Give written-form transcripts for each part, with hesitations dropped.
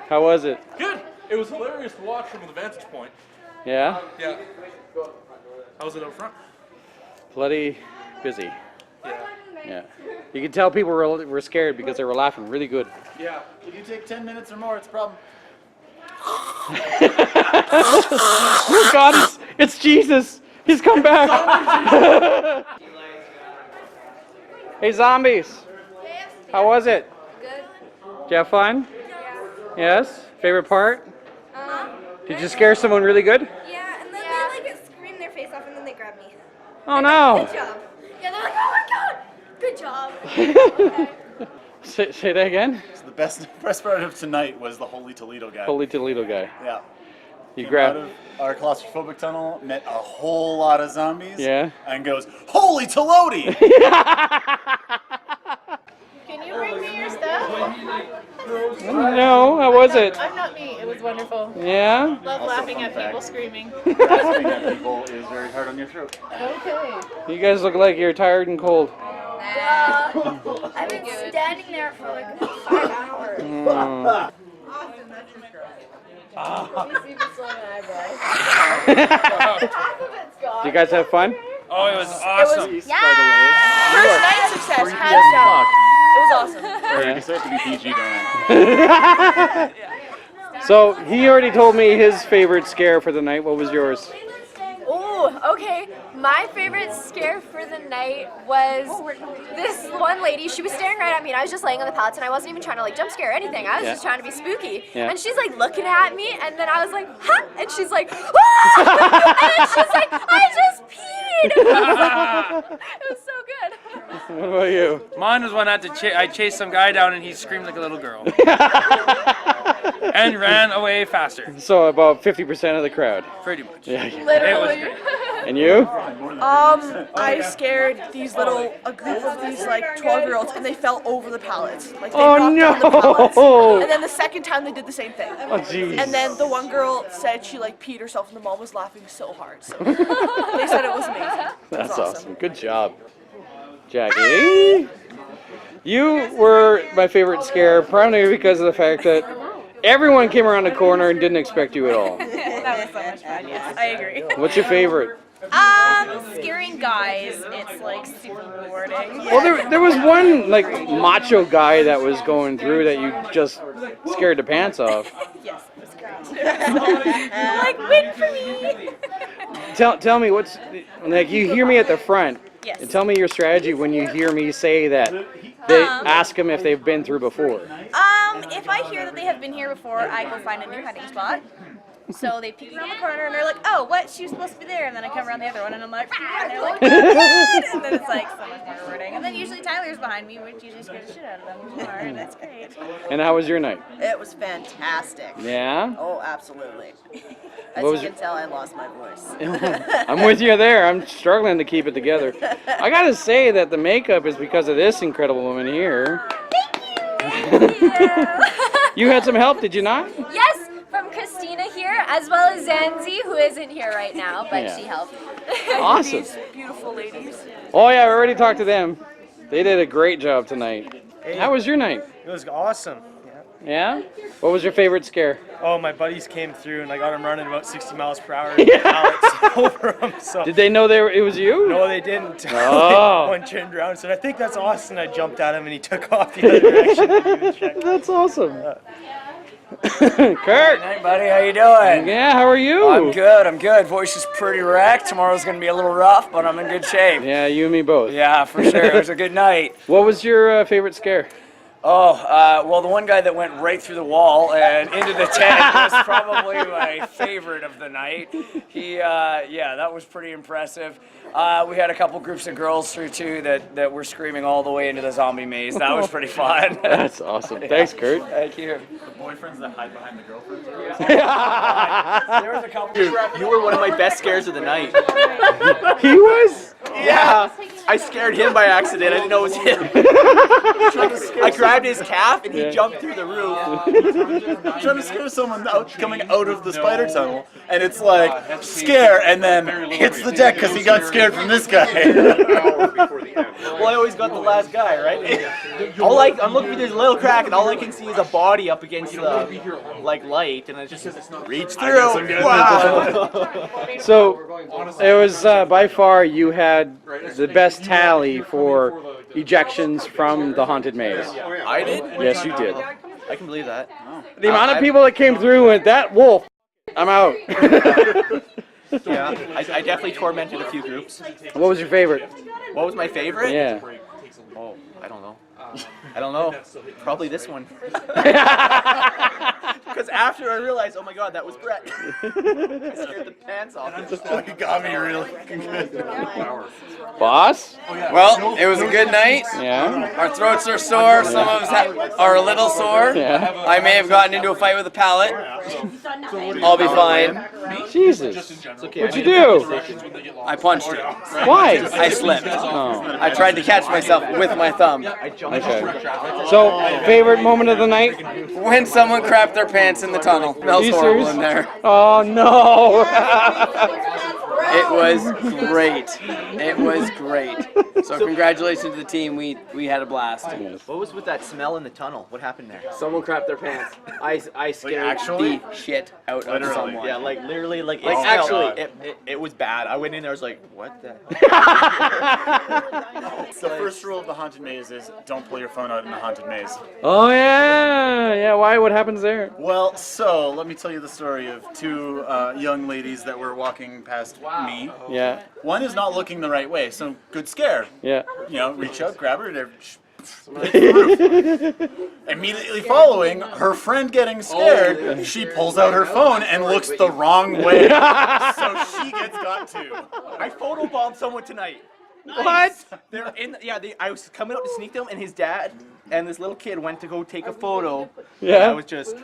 How was it? Good. It was hilarious to watch from the vantage point. Yeah? Yeah. How was it up front? Bloody busy. Yeah. Yeah. You could tell people were scared because they were laughing really good. Yeah. If you take 10 minutes or more, it's a problem. Oh God, it's Jesus. He's come back. Hey, zombies. How was it? Good. Did you have fun? Yeah. Yes? Favorite part? Did you scare someone really good? Yeah, and then they like scream their face off and then they grab me. Oh no. Good job. Yeah, they're like, oh my God, good job. Say that again? So the best part of tonight was the Holy Toledo guy. Holy Toledo guy. Yeah. You Came grabbed. out of our claustrophobic tunnel, met a whole lot of zombies. Yeah. And goes, Holy Toledo! Can you bring me your stuff? No, how was it? I'm not me. It was wonderful. Yeah? Love Also, laughing fun at fact. people screaming. Grasping at people is very hard on your throat. Okay. You guys look like you're tired and cold. I've been standing there for like 5 hours. Do you guys have fun? Oh, it was awesome. Yeah. First night success, hands down. It was awesome. I guess I have to be PG going. So he already told me his favorite scare for the night. What was yours? Oh, okay. My favorite scare for the night was this one lady. She was staring right at me, and I was just laying on the pallets, and I wasn't even trying to like jump scare or anything. I was just trying to be spooky. Yeah. And she's like looking at me, and then I was like, huh? And she's like, ah! And then she's like, I just peed. It was so good. What about you? Mine was when I chased some guy down and he screamed like a little girl. And ran away faster. So about 50% of the crowd. Pretty much. Yeah. It was Literally. great. And you? I scared a group of these like 12-year-olds, and they fell over the pallets. Like they Oh, knocked down the no. pallets. And then the second time they did the same thing. Oh jeez. And then the one girl said she like peed herself, and the mom was laughing so hard. So they said it was amazing. It was That's awesome. Good job, Jackie. You were my favorite scare, primarily because of the fact that everyone came around the corner and didn't expect you at all. That was so much fun, yes. I agree. What's your favorite? Scaring guys, it's like super rewarding. Well, there was one like macho guy that was going through that you just scared the pants off. Yes, it was great. Like, win for me! Tell me what's like you hear me at the front. Yes. And tell me your strategy when you hear me say that. They ask them if they've been through before. If I hear that they have been here before, I go find a new hiding spot. So they peek around the corner and they're like, oh, what? She was supposed to be there. And then I come around the other one and I'm like, ah! And they're like, what? And then it's like so much more rewarding. And then usually Tyler's behind me, which usually scares the shit out of them more, and that's great. And how was your night? It was fantastic. Yeah? Oh, absolutely. As What was you can tell, I lost my voice. I'm with you there. I'm struggling to keep it together. I gotta say that the makeup is because of this incredible woman here. Thank you. You had some help, did you not? Yes, from Christina here, as well as Zanzi, who isn't here right now, but Yeah. she helped. Awesome. These beautiful ladies. Oh yeah, we already talked to them. They did a great job tonight. How was your night? It was awesome. Yeah? What was your favorite scare? Oh, my buddies came through and I got them running about 60 miles per hour and pallets over them. So. Did they know it was you? No, they didn't. Oh. One turned around and said, I think that's Austin. I jumped at him and he took off the other direction. Didn't even check. That's awesome. Hey, Kurt! buddy, how you doing? Yeah, how are you? I'm good, I'm good. Voice is pretty wrecked. Tomorrow's going to be a little rough, but I'm in good shape. Yeah, you and me both. Yeah, for sure. It was a good night. What was your favorite scare? Oh, well, the one guy that went right through the wall and into the tent was probably my favorite of the night. Yeah, that was pretty impressive. We had a couple groups of girls through too that were screaming all the way into the zombie maze. That was pretty fun. That's awesome. Thanks, Kurt. Thank you. The boyfriends that hide behind the girlfriends. There was a couple. You were one of my best scares of the night. He was? Yeah. I scared him by accident. I didn't know it was him. I grabbed his calf and he jumped through the roof. Trying to scare someone coming out of the spider tunnel, and it's like scare, and then hits the deck because he got scared from this guy. Well, I always got the last guy, right? I'm looking through this little crack, and all I can see is a body up against the light, and I just reach through. Wow. So it was by far you had the best tally for ejections from the haunted maze. I did? Yes, you did. I can believe that. The amount of people that came through went, that wolf, I'm out. Yeah, I definitely tormented a few groups. What was your favorite? What was my favorite? Yeah. Oh, I don't know. I don't know. Probably this one. Because after I realized, oh my god, that was Brett. I scared the pants off. Oh, you got me really good. Boss? Well, it was a good night. Yeah. Our throats are sore. Some of us are a little sore. Yeah. I may have gotten into a fight with a pallet. I'll be fine. Jesus. What'd you do? I punched it. Why? I slipped. Oh. I tried to catch myself with my thumb. Okay. So, favorite moment of the night? When someone crapped their pants in the tunnel. Smells horrible in there. Oh no! It was great. It was great. So congratulations to the team. We had a blast. What was with that smell in the tunnel? What happened there? Someone crapped their pants. I scared the shit out of someone. Yeah, like literally, it was bad. I went in there, I was like, what the? The first rule of the haunted maze is don't pull your phone out in the haunted maze. Oh yeah. Why? What happens there? Well, so let me tell you the story of two young ladies that were walking past me. Yeah. One is not looking the right way, so good scare. Yeah. You know, reach out, grab her, immediately following her friend getting scared, she pulls out her phone and looks the wrong way, so she gets got too. I photobombed someone tonight. What? They're in. Yeah, I was coming out to sneak them, and his dad and this little kid went to go take a photo. Yeah. And I was just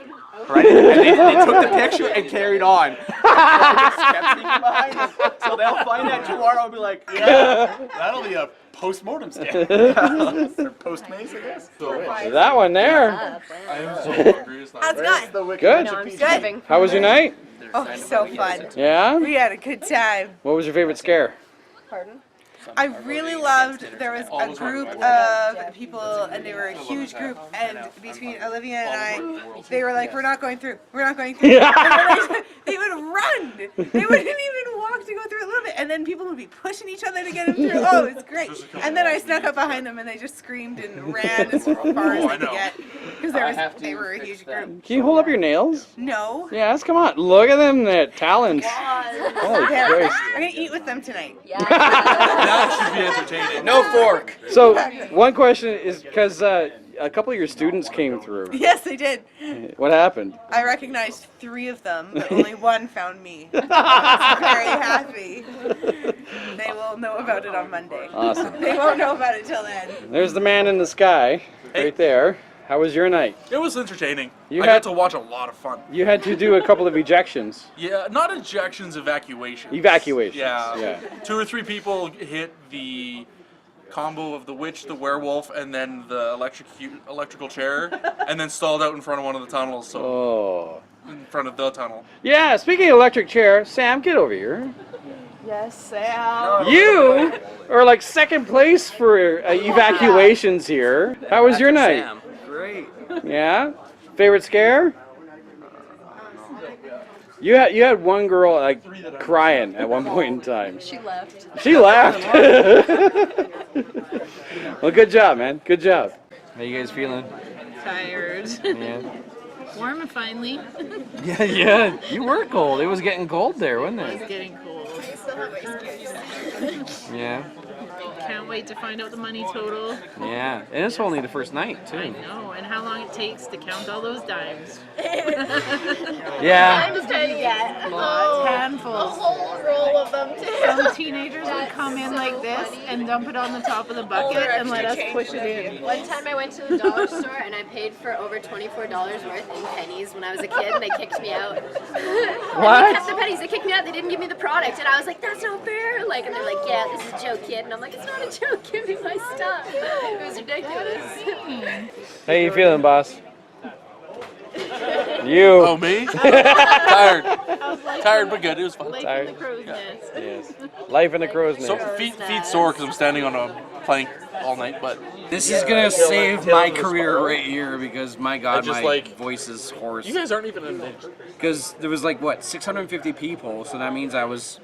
right. And they took the picture and carried on. I just kept sneaking behind them. So they'll find that tomorrow and be like, Yeah, that'll be a post-mortem scare. Or post-maze, I guess. That one there. I am so hungry. It's not How's it Where's going? the wicked Good. bunch of I'm peaches? starving. How was your night? Oh, so fun. Yeah. We had a good time. What was your favorite scare? Pardon? I really loved, there was a group of people, and they were a huge group, and between Olivia and I, they were like, we're not going through, we're not going through. And they would run. They wouldn't even walk to go through a little bit, and then people would be pushing each other to get them through. Oh, it's great. And then I snuck up behind them, and they just screamed and ran as far as they could get, because they were a huge group. Can you hold up your nails? No. Yes, come on. Look at them, talons. Holy Yeah, Christ. I'm going to eat with them tonight. That should be entertaining. No fork. So, one question is, because a couple of your students came through. Yes, they did. What happened? I recognized 3 of them, but only one found me. I was very happy. They will know about it on Monday. Awesome. They won't know about it till then. There's the man in the sky, right there. How was your night? It was entertaining. You I had- got to watch a lot of fun. You had to do a couple of ejections. Yeah, not ejections, evacuations. Evacuations. Yeah. 2 or 3 people hit the combo of the witch, the werewolf, and then the electrical chair, and then stalled out in front of one of the tunnels. So Oh. in front of the tunnel. Yeah, speaking of electric chair, Sam, get over here. Yes, Sam. You are like second place for evacuations here. How was your night? Sam. Great. Yeah? Favorite scare? You had one girl like crying at one point in time. She left. She laughed. Well, good job, man. Good job. How you guys feeling? Tired. Yeah. Warm finally. Yeah. You were cold. It was getting cold there, wasn't It's it? getting cold. Yeah. Can't wait to find out the money total. Yeah. And it's only the first night I too. know, and how long it takes to count all those dimes. Yeah. I'm just trying to get Handfuls. a whole roll of them too. Some teenagers would come in like this and dump it on the top of the bucket and let us push it in. One time I went to the dollar store and I paid for over $24 worth in pennies when I was a kid, and they kicked me out. What? They kept the pennies. They kicked me out. They didn't give me the product, and I was like, "That's not fair!" Like, and they're like, "Yeah, this is a joke, kid." And I'm like, "It's not a Joe, give me my stuff. It was ridiculous. How you feeling, boss? You. Oh, me? Tired. Tired, but good. It was fun. Tired. The crow's nest. Yes. Life in the crow's nest. So feet sore because I'm standing on a plank all night, but This is gonna save my career right here because my God, just, my like, voice is hoarse. you guys aren't even in it. Because there was like what 650 people, so that means I was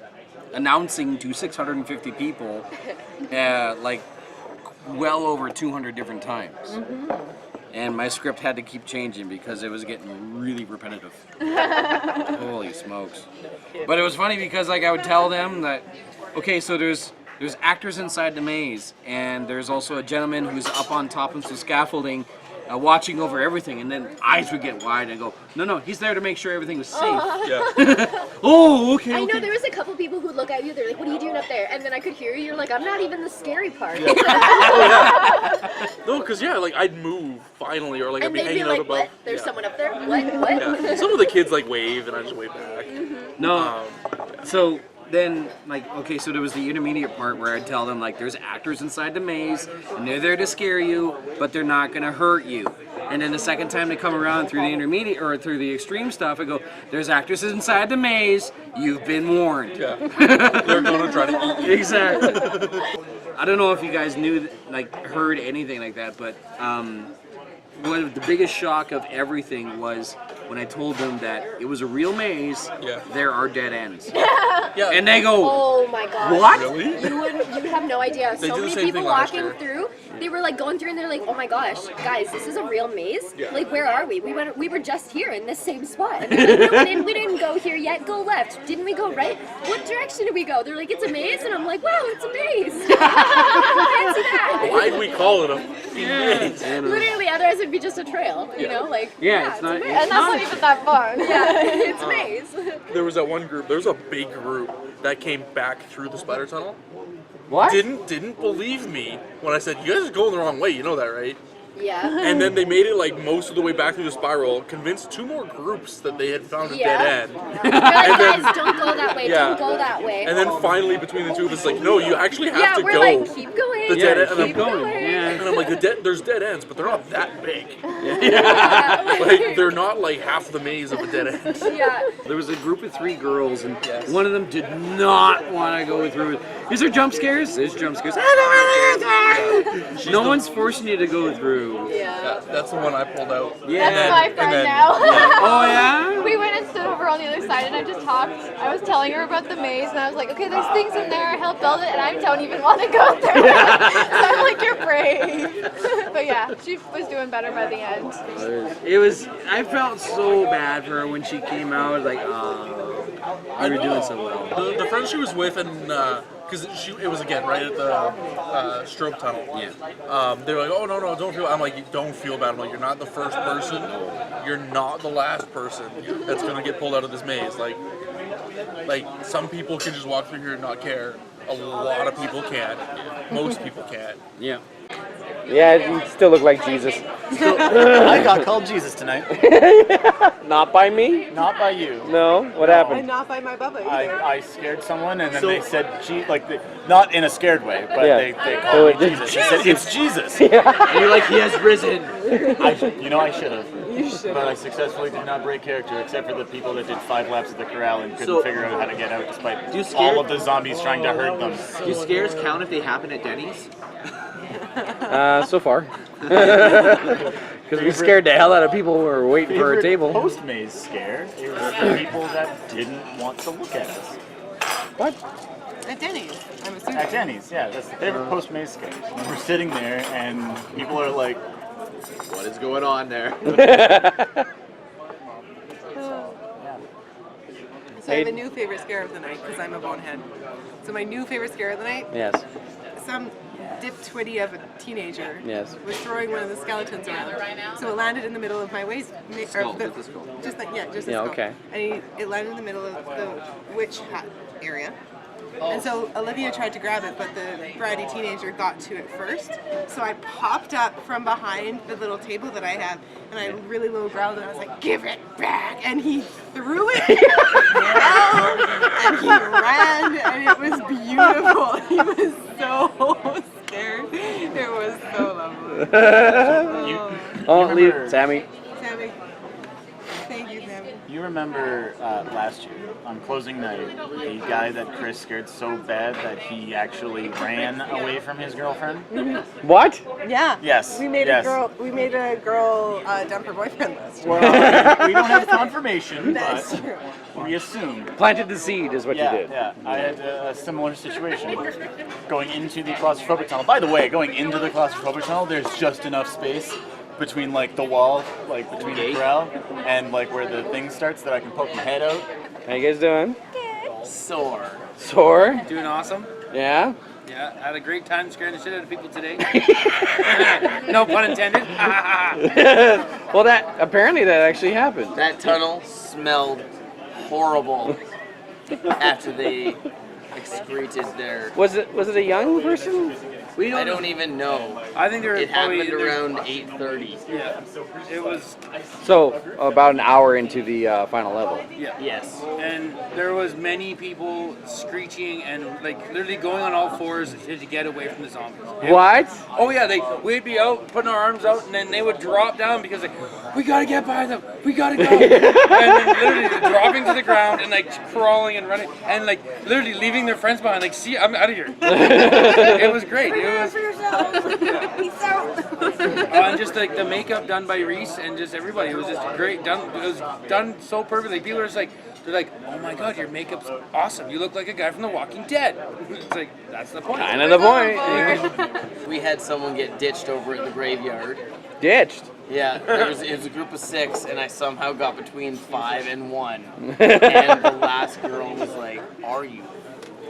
announcing to 650 people, like well over 200 different times. And my script had to keep changing because it was getting really repetitive. Holy smokes. But it was funny because like I would tell them that, okay, so there's actors inside the maze, and there's also a gentleman who's up on top of some scaffolding watching over everything, and then eyes would get wide and go, no, he's there to make sure everything was safe. Oh, okay. I know there was a couple people who look at you, they're like, what are you doing up there? And then I could hear you, you're like, I'm not even the scary part. No, because like I'd move finally, or like I'd And be they'd be hanging out like, above. what? There's someone up there? What? Yeah. Some of the kids like wave, and I just wave back. No. So then, like, okay, so there was the intermediate part where I'd tell them, like, there's actors inside the maze, and they're there to scare you, but they're not going to hurt you. And then the second time they come around through the intermediate, or through the extreme stuff, I go, there's actors inside the maze, you've been warned. Yeah. They're going to try to eat you. Exactly. I don't know if you guys knew, like, heard anything like that, but one of the biggest shock of everything was when I told them that it was a real maze, there are dead ends. Yeah. And they go, oh my God. what? Really? You would have no idea. They So did the many same people thing last walking year. through, they were like going through and they're like, oh my gosh, guys, this is a real maze? Yeah. Like, where are we? We were just here in this same spot. And they're like, no, we didn't go here yet. Go left. Didn't we go right? What direction did we go? They're like, it's a maze. And I'm like, wow, it's a maze. Fancy that. Why'd we call it a maze? Literally, otherwise it'd be just a trail, you know? Like, Yeah, it's not. a maze. It's And that's not. not even that far. Yeah, it's a maze. There was that one group. There was a big group that came back through the spider tunnel. What? Didn't believe me when I said, you guys are going the wrong way. You know that, right? Yeah. And then they made it like most of the way back through the spiral, convinced two more groups that they had found a dead end. They're like, guys, don't go that way. Don't go that way. And then finally, betwing the two of us, like, no, you actually have to we're go. like, keep going. The dead end. keep going. And I'm like, there's dead ends, but they're not that big. Yeah. Like, they're not like half the maze of a dead end. Yeah. There was a group of 3 girls, and one of them did not want to go through. Is there jump scares? There's jump scares. No one's forcing you to go through. Yeah. That's the one I pulled out. Yeah. That's my friend now. Oh yeah? We went and stood over on the other side and I just talked. I was telling her about the maze and I was like, okay, there's things in there, help build it, and I don't even want to go through it. So I'm like, you're brave. But yeah, she was doing better by the end. It was. I felt so bad for her when she came out. Like, you were doing so well. The friend she was with, and because it was again right at the strobe tunnel. Yeah. They were like, oh no, don't feel. I'm like, you don't feel bad. I'm like, you're not the first person. You're not the last person that's gonna get pulled out of this maze. Like some people can just walk through here and not care. A lot of people can't. Most people can't. Yeah. Yeah, you still look like Jesus. I got called Jesus tonight. Not by me? Not by you. No? What And happened? not by my Bubba either. I scared someone, and then they said, not in a scared way, but Yeah. they called me Jesus. They said, it's Jesus. And you're like, he has risen. I should have. But I successfully did not break character, except for the people that did 5 laps of the corral and couldn't figure out how to get out despite all of the zombies trying to hurt them. Do scares count if they happen at Denny's? So far. Because we scared the hell out of people who were waiting for our table. Post-maze scare is the people that didn't want to look at us. What? At Denny's, I'm assuming. At Denny's, yeah, that's the favorite post-maze scare. When we're sitting there and people are like, What is going on there? So I have a new favorite scare of the night because I'm a bonehead. So my new favorite scare of the night, Yes. some dip-twitty of a teenager Yes. was throwing one of the skeletons around. So it landed in the middle of my waist. Just like, just the Yeah, skull. okay. And it landed in the middle of the witch hat area. And so Olivia tried to grab it, but the bratty teenager got to it first. So I popped up from behind the little table that I have, and I really low growled, and I was like, "Give it back!" And he threw it, and he ran, and it was beautiful. He was so remember- Sammy. Sammy. Thank you, Sammy. You remember last year on closing night, the guy that Chris scared so bad that he actually ran away from his girlfriend? What? Yeah. Yes. We made yes. a girl dump her boyfriend last year. Well, we don't have confirmation, That's but true. we assume. Planted the seed is what Yeah, you did. yeah. I had a similar situation going into the claustrophobic tunnel. By the way, going into the claustrophobic tunnel, there's just enough space between like the wall, like between the corral, and like where the thing starts that I can poke my head out. How you guys doing? Sore. Sore? Doing awesome. Yeah? Yeah, I had a great time scaring the shit out of people today. No pun intended. Well, apparently that actually happened. That tunnel smelled horrible after they excreted their. Was it a young person? I don't even know. I think it happened around 8:30. Yeah, it was. So about an hour into the final level. Yeah. Yes. And there was many people screeching and like literally going on all fours to get away from the zombies. What? Oh yeah, we'd be out putting our arms out and then they would drop down because like we gotta get by them, we gotta go, and then literally dropping to the ground and like crawling and running and like literally leaving their friends behind. Like, see, I'm out of here. It was great. It was. Peace out. And just like the makeup done by Reese and just everybody, it was just great. Done. It was done so perfectly. People are just like, they're like, oh my god, your makeup's awesome. You look like a guy from The Walking Dead. It's like that's the point. Kind of the point. We had someone get ditched over at the graveyard. Ditched? Yeah, it was a group of 6, and I somehow got between 5 and 1. And the last girl was like, "Are you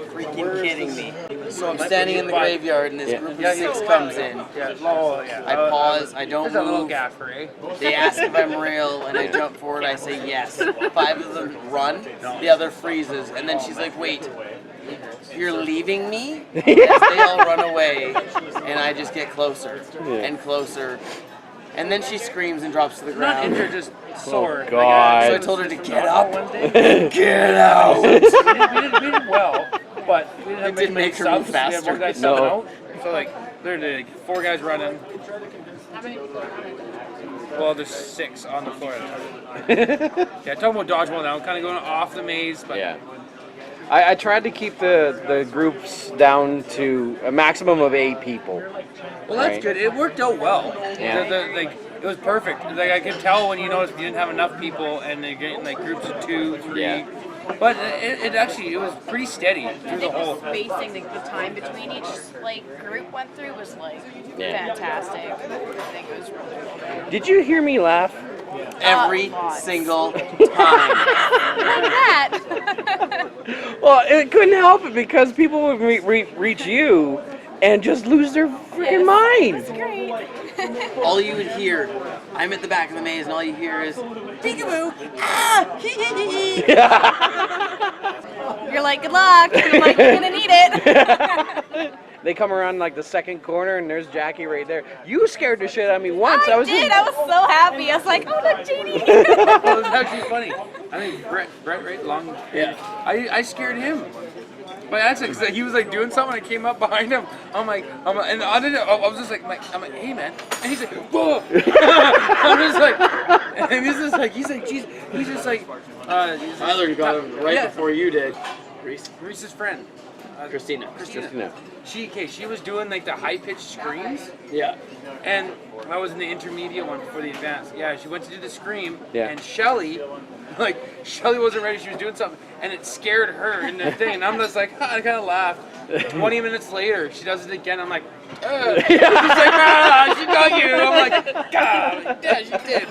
freaking kidding me?" So I'm standing in the graveyard, and this group of 6 comes in. I pause. I don't There's a little move. gaffer, eh? They ask if I'm real, and I jump forward. I say yes. 5 of them run. The other freezes, and then she's like, "Wait, you're leaving me?" Yes, they all run away, and I just get closer and closer. And then she screams and drops to the Not ground. injured, just sore. Oh, God. So I told her to get up. Get out. we did well, but we didn't have It didn't many make her move subs. We had faster. one guy subbing No. out. So like literally like 4 guys running. Well, there's 6 on the floor. Yeah, talking about dodgeball now, kind of going off the maze, but Yeah. I tried to keep the groups down to a maximum of 8 people. well, that's Right. good. It worked out well. Yeah. Like it was perfect. Like I could tell when you noticed you didn't have enough people, and they're getting like groups of 2, 3. Yeah. But it actually was pretty steady through the whole. Spacing the time between each like group went through was like Yeah. fantastic. I think it was really cool. Did you hear me laugh? Every single time. Look at that. Well, it couldn't help it because people would reach you and just lose their freaking minds. Great. All you would hear, I'm at the back of the maze, and all you hear is, peekaboo, ah, You're like, good luck. And I'm like, you're gonna need it. They come around like the second corner and there's Jackie right there. You scared the shit out of me once. I was did. just- I was so happy. I was like, oh look, Jeannie. Well, it was actually funny. I think Brett right long. Yeah. I scared him. By accident, because he was like doing something, I came up behind him. I'm like, and I was just like, I'm like, hey man, and he's like, whoa. I'm just like, and he's just like, geez, he's just like, Tyler got him right before you did. Reese's friend. Christina. She was doing like the high pitched screams. Yeah. And I was in the intermediate one before the advanced. Yeah, she went to do the scream, Yeah. and Shelly wasn't ready. She was doing something, and it scared her in the thing. And I'm just like, I kind of laughed. 20 minutes later, she does it again. I'm like, ugh. She's like, she got you. I'm like, God, yeah, she did.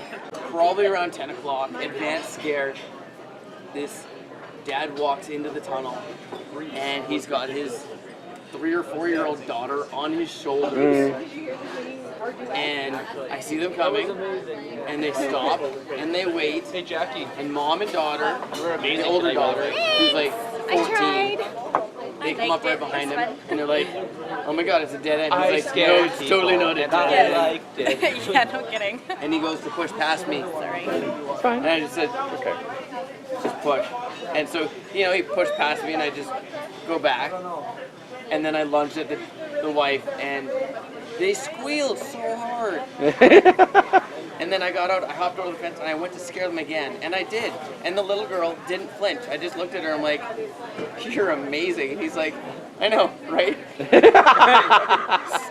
Probably around 10 o'clock, advanced scare. This dad walks into the tunnel, and he's got his 3 or 4-year-old daughter on his shoulders. And I see them coming, and they stop, and they wait. Hey, Jackie. And mom and daughter, the older daughter, who's like 14, they come up right behind him, and they're like, oh my god, it's a dead end. He's like, no, it's totally not a dead end. I liked it. Yeah, no kidding. And he goes to push past me. Sorry. It's fine. And I just said, okay, just push. And so, he pushed past me, and I just go back. And then I lunged at the wife, and They squealed so hard. And then I got out, I hopped over the fence, and I went to scare them again. And I did. And the little girl didn't flinch. I just looked at her, I'm like, you're amazing. And he's like, I know, right?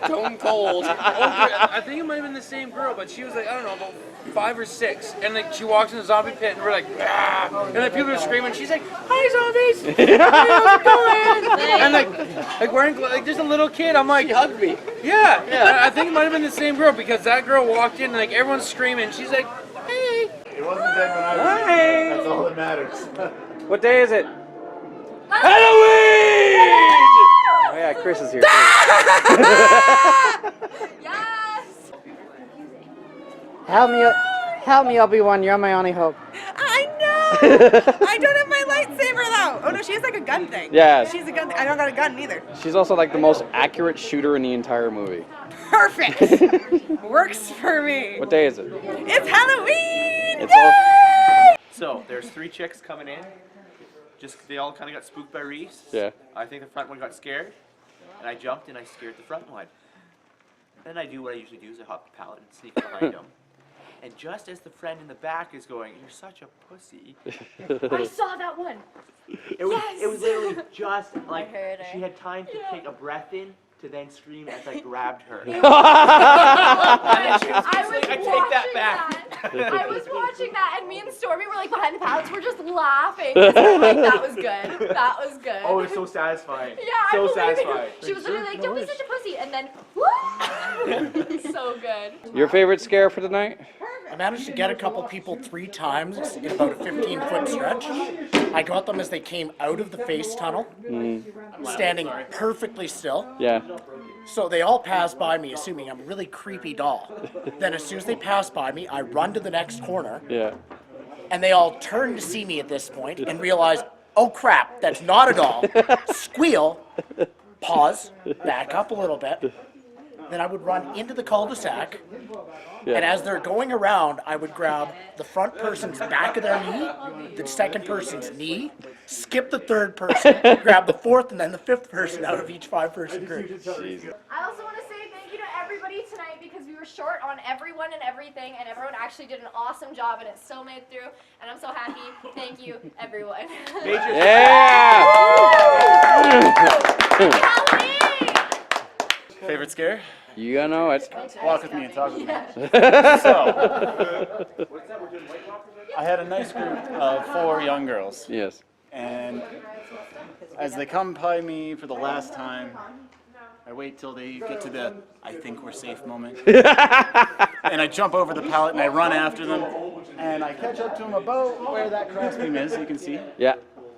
Stone cold. I think it might have been the same girl, but she was like, I don't know, about 5 or 6. And like she walks in the zombie pit, and we're like, ah! And then people are screaming. She's like, hi, zombies! Hey, how's it going? And like wearing like just a little kid. I'm like, She hugged me. yeah. I think it might have been the same girl because that girl walked in, and like everyone's screaming. She's like, hey. It wasn't dead when I was here. That's all that matters. What day is it? Halloween! Oh yeah, Chris is here. Yes! Help me, Obi-Wan. You're my only hope. I know! I don't have my lightsaber though! Oh no, she has like a gun thing. Yes. She's a gun thing. I don't got a gun either. She's also like the most accurate shooter in the entire movie. Perfect! Works for me. What day is it? It's Halloween! It's all. So there's 3 chicks coming in. Just they all kind of got spooked by Reese. Yeah. I think the front one got scared, and I jumped and I scared the front one. Then I do what I usually do: is I hop the pallet and sneak behind them. And just as the friend in the back is going, "You're such a pussy," I saw that one. it was literally just like heard her. she had time to take a breath in to then scream as I grabbed her. I was watching that, and me and Stormy were like behind the pallets. We're just laughing. 'Cause we're like, that was good. That was good. Oh, it was so satisfying. Yeah, so I believe satisfying. it. She was literally like, "Don't be such a pussy," and then, woo! So good. Your favorite scare for tonight? I managed to get a couple people 3 times in about a 15-foot stretch. I got them as they came out of the face tunnel, standing perfectly still. Yeah. So they all pass by me, assuming I'm a really creepy doll. Then as soon as they pass by me, I run to the next corner, Yeah. and they all turn to see me at this point and realize, oh crap, that's not a doll. Squeal, pause, back up a little bit. Then I would run into the cul-de-sac, and as they're going around, I would grab the front person's back of their knee, the second person's knee, skip the third person, grab the fourth and then the fifth person out of each 5-person group. I also want to say thank you to everybody tonight because we were short on everyone and everything, and everyone actually did an awesome job, and it still made through, and I'm so happy. Thank you, everyone. Favorite scare? You gotta know it. Walk with me and talk with me. So, I had a nice group of 4 young girls. Yes. And as they come by me for the last time, I wait till they get to the "I think we're safe" moment. And I jump over the pallet and I run after them. And I catch up to them about where that cross beam is, you can see. Yeah.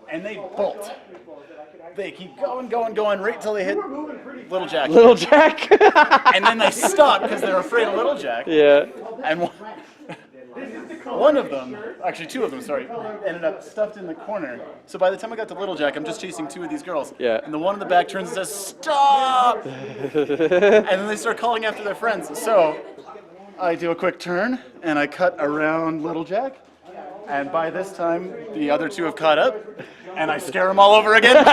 And they bolt. They keep going right till they hit Little Jack. Little Jack. And then they stop because they're afraid of Little Jack. Yeah. And one of them, actually 2 of them, sorry, ended up stuffed in the corner. So by the time I got to Little Jack, I'm just chasing 2 of these girls. Yeah. And the one in the back turns and says, "Stop!" And then they start calling after their friends. So I do a quick turn and I cut around Little Jack. And by this time, the other 2 have caught up. And I scare them all over again.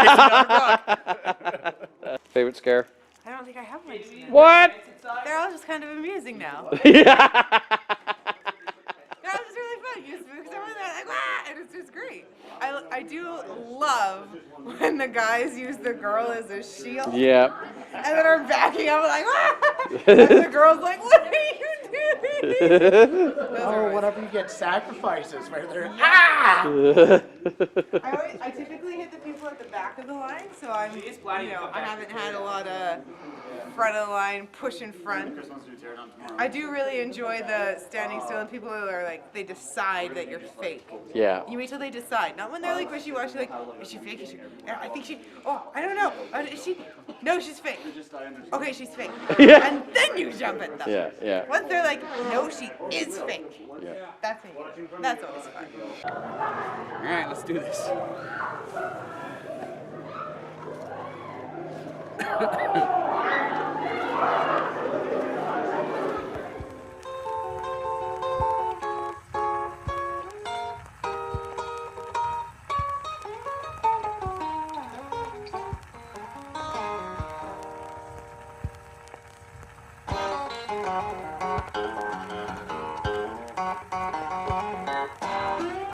Favorite scare? I don't think I have one. What? They're all just kind of amusing now. Yeah. They're all just really fun. You spook someone, they're like, "Wah!" And it's just great. I do love when the guys use the girl as a shield. Yeah. And then are backing up like, "Wah!" And the girl's like, "What are you doing?" Oh, whenever you get sacrifices where they're, ah! I typically hit the people at the back of the line, so I haven't had a lot of front of the line, push in front. I do really enjoy the standing still and people who are like, they decide that you're fake. Yeah. You wait till they decide, not when they're like wishy-washy, like, is she fake? Is she? I think she. Oh, I don't know. Is she? No, she's fake. Okay, she's fake. Yeah. And then you jump at them. Yeah, yeah. Once they're like, no, she is fake. Yeah. That's me. That's always fun. All right, let's do this.